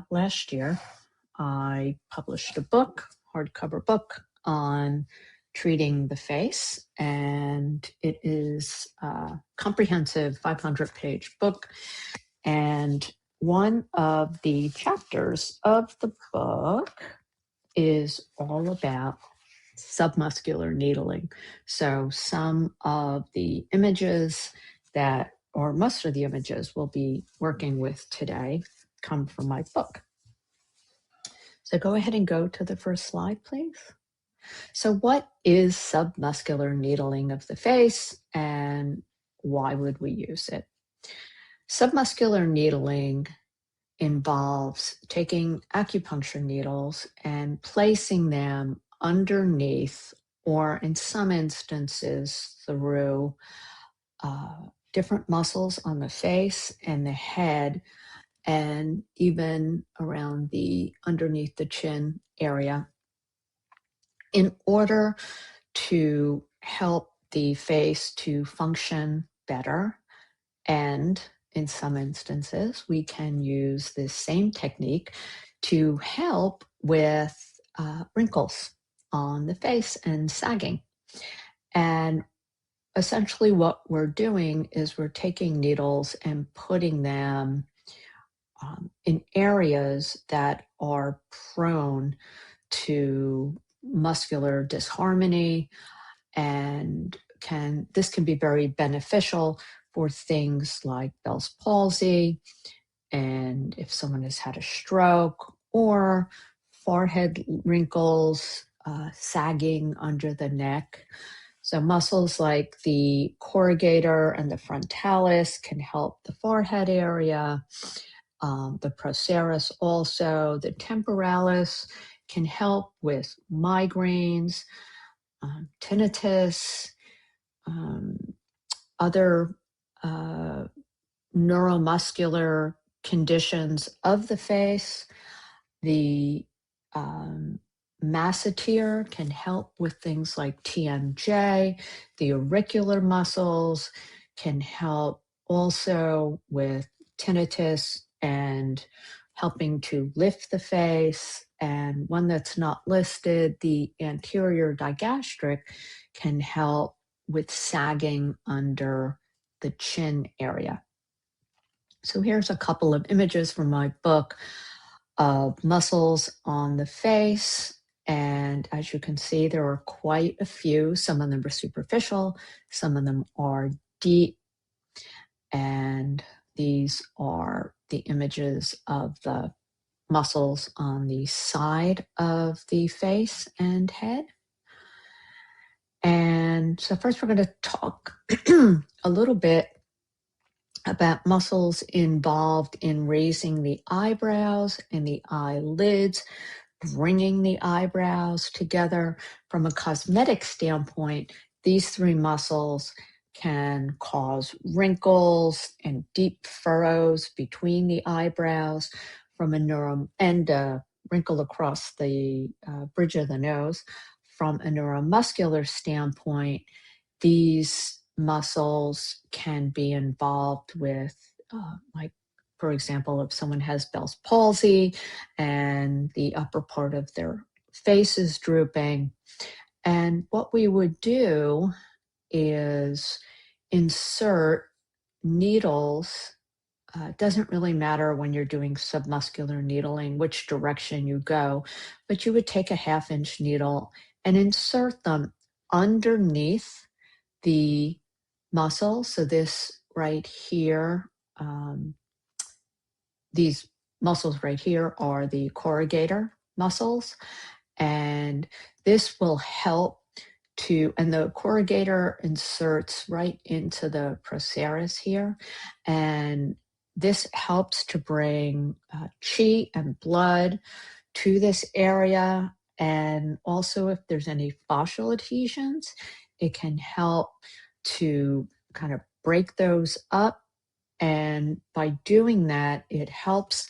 last year, I published a book, hardcover book, on treating the face, and it is a comprehensive 500-page book. And one of the chapters of the book is all about submuscular needling. So some of the images that, or most of the images we'll be working with today, come from my book. So go ahead and go to the first slide, please. So what is submuscular needling of the face, and why would we use it? Submuscular needling involves taking acupuncture needles and placing them underneath, or in some instances through different muscles on the face and the head, and even around the underneath the chin area, in order to help the face to function better. And in some instances, we can use this same technique to help with wrinkles on the face and sagging. And essentially what we're doing is we're taking needles and putting them in areas that are prone to muscular disharmony, and this can be very beneficial for things like Bell's palsy, and if someone has had a stroke, or forehead wrinkles, sagging under the neck. So muscles like the corrugator and the frontalis can help the forehead area. The procerus also, the temporalis can help with migraines, tinnitus, other neuromuscular conditions of the face. The masseter can help with things like TMJ. The auricular muscles can help also with tinnitus and helping to lift the face. And one that's not listed, the anterior digastric, can help with sagging under the chin area. So here's a couple of images from my book of muscles on the face. And as you can see, there are quite a few. Some of them are superficial, some of them are deep. And these are the images of the muscles on the side of the face and head. And so first we're going to talk a little bit about muscles involved in raising the eyebrows and the eyelids, bringing the eyebrows together. From a cosmetic standpoint, these three muscles can cause wrinkles and deep furrows between the eyebrows, from and a wrinkle across the bridge of the nose. From a neuromuscular standpoint, these muscles can be involved with, like, for example, if someone has Bell's palsy and the upper part of their face is drooping. And what we would do is insert needles. Doesn't really matter when you're doing submuscular needling which direction you go, but you would take a 1/2-inch needle and insert them underneath the muscle. So this right here, these muscles right here are the corrugator muscles, and this will help to, and the corrugator inserts right into the procerus here, and this helps to bring chi and blood to this area. And also, if there's any fascial adhesions, it can help to kind of break those up. And by doing that, it helps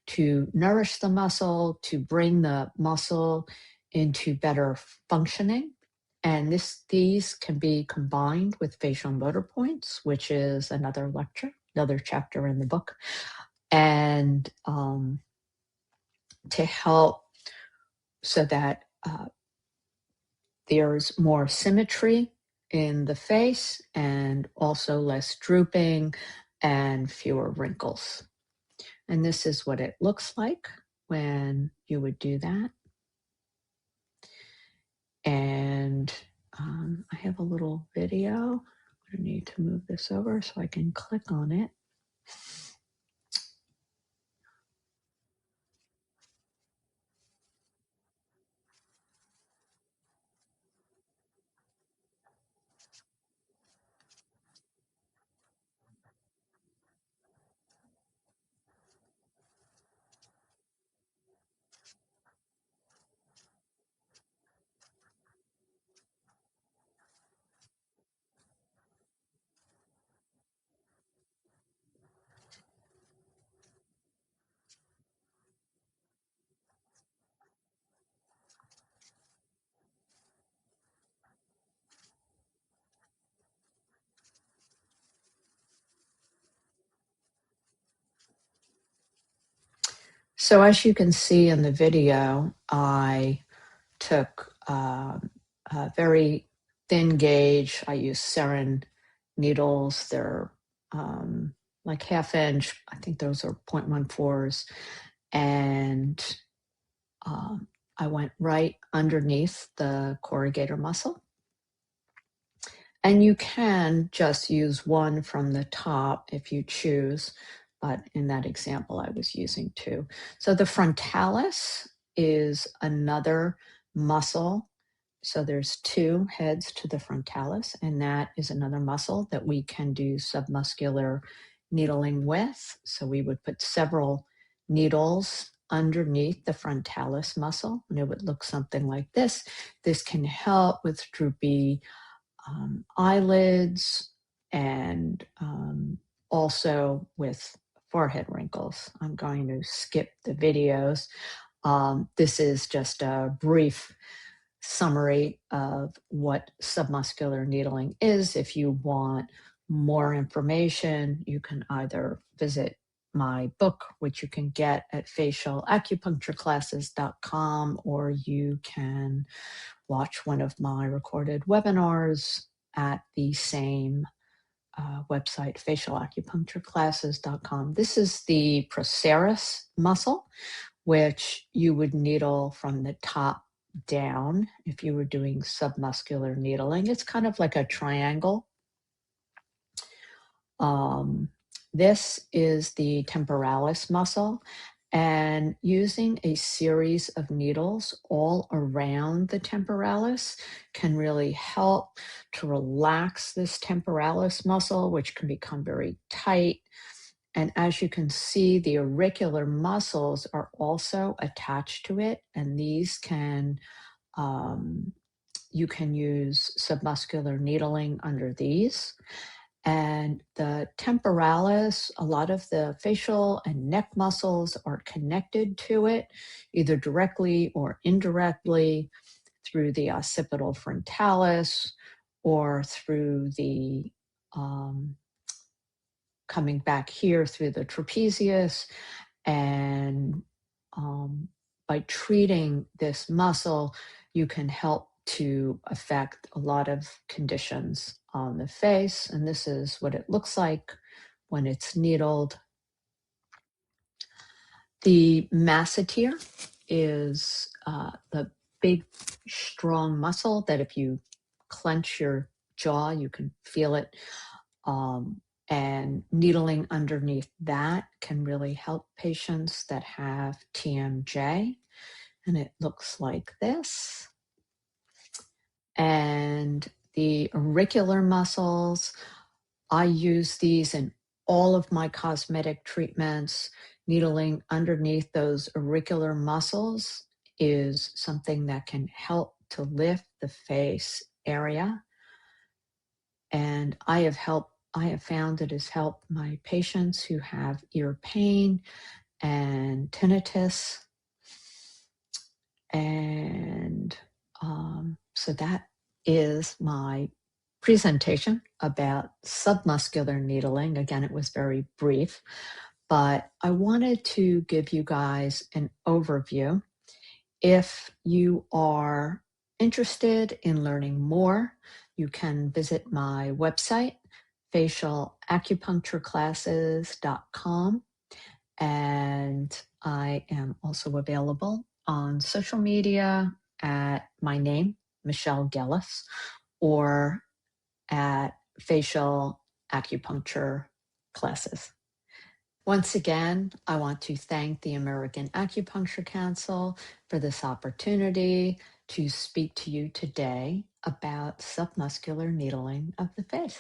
to nourish the muscle, to bring the muscle into better functioning. And these can be combined with facial motor points, which is another chapter in the book. And to help so that there's more symmetry in the face and also less drooping and fewer wrinkles. And this is what it looks like when you would do that. And I have a little video. I need to move this over so I can click on it. So as you can see in the video, I took a very thin gauge. I use Sarin needles. They're like half inch. I think those are 0.14s. And I went right underneath the corrugator muscle. And you can just use one from the top if you choose, but in that example, I was using two. So the frontalis is another muscle. So there's two heads to the frontalis, and that is another muscle that we can do submuscular needling with. So we would put several needles underneath the frontalis muscle, and it would look something like this. This can help with droopy eyelids and also with forehead wrinkles. I'm going to skip the videos. This is just a brief summary of what submuscular needling is. If you want more information, you can either visit my book, which you can get at facialacupunctureclasses.com, or you can watch one of my recorded webinars at the same website, facialacupunctureclasses.com. This is the procerus muscle, which you would needle from the top down if you were doing submuscular needling. It's kind of like a triangle. This is the temporalis muscle, and using a series of needles all around the temporalis can really help to relax this temporalis muscle, which can become very tight. And as you can see, the auricular muscles are also attached to it, and these can, you can use submuscular needling under these. And the temporalis, a lot of the facial and neck muscles are connected to it, either directly or indirectly through the occipital frontalis or through the coming back here through the trapezius. And by treating this muscle, you can help to affect a lot of conditions on the face. And this is what it looks like when it's needled. The masseter is the big, strong muscle that if you clench your jaw, you can feel it. And needling underneath that can really help patients that have TMJ. And it looks like this. And the auricular muscles, I use these in all of my cosmetic treatments. Needling underneath those auricular muscles is something that can help to lift the face area. And I have found it has helped my patients who have ear pain and tinnitus. And so that is my presentation about submuscular needling. Again, it was very brief, but I wanted to give you guys an overview. If you are interested in learning more, you can visit my website, facialacupunctureclasses.com, and I am also available on social media at my name, Michelle Gellis, or at Facial Acupuncture Classes. Once again, I want to thank the American Acupuncture Council for this opportunity to speak to you today about submuscular needling of the face.